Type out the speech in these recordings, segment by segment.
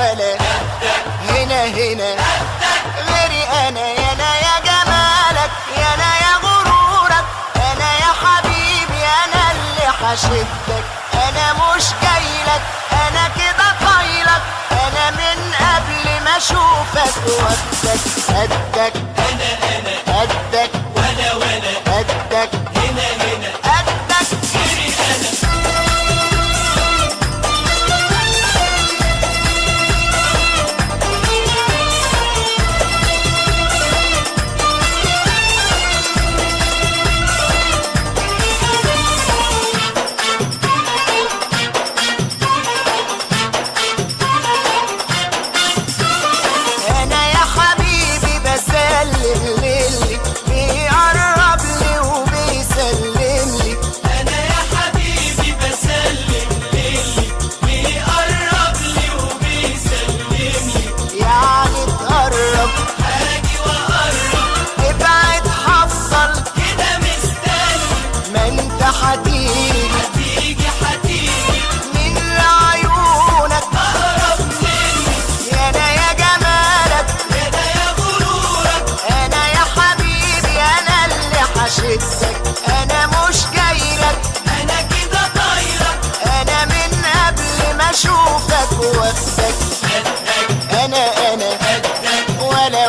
ولا هنا غيري انا يا جمالك يا غرورك، انا يا حبيبي انا اللي حشدك، انا مش جايلك انا كده طايلك، انا من قبل ما اشوفك واخدك قدك قدك ولا قدك هنا قدك غيري انا. انا يا حبيبي بسلم للي بيقرب لي وبيسلم لي، انا يا حبيبي بسلم للي بيقرب لي وبيسلم لي، يعني تقرب هاجي واقرب تبعد حفصل كده مستني، ما انت هتيجي هتيجي من عيونك اقرب مني، يا جمالك كده يا غرورك، انا يا حبيبي انا اللي حشدك، انا مش جايلك انا كده طايرك انا من قبل ما اشوفك واخدك انا ولا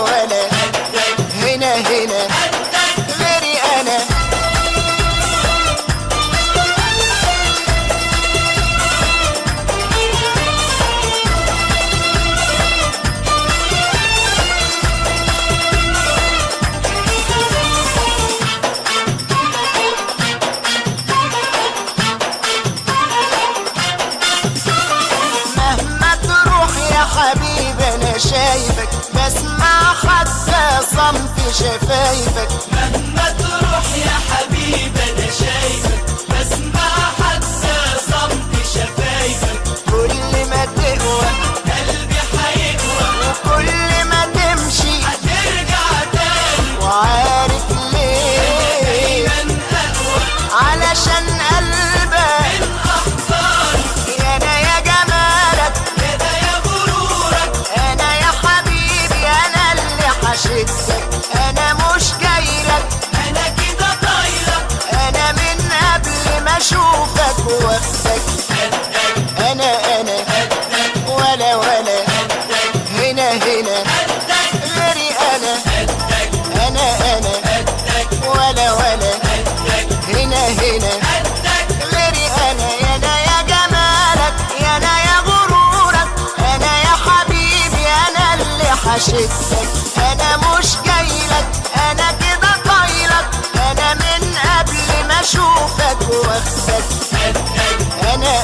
هنا غيري انا. مهما تروح يا حبيبي انا شايفك، بسمع حتى صمت شفايفك، مهما تروح يا حبيبي انا شايفك، بسمع حتى صمت شفايفك، كل ما تقوى قلبي هيقوى وكل ما تمشي هترجع تاني، وعارف ليه دايما اقوى علشان قلبك من احضاني، يا جمالك كده يا غرورك، انا يا حبيبي انا اللي حشدك، انا مش جايلك انا كده طايرك انا من قبل ما اشوفك واخدك انا ولا هنا غيري انا ولا هنا غيري انا يا جمالك يا غرورك، انا يا حبيبي انا اللي حشدك، انا مش جايلك انا كده طايلك، انا من قبل ما اشوفك واخدك انا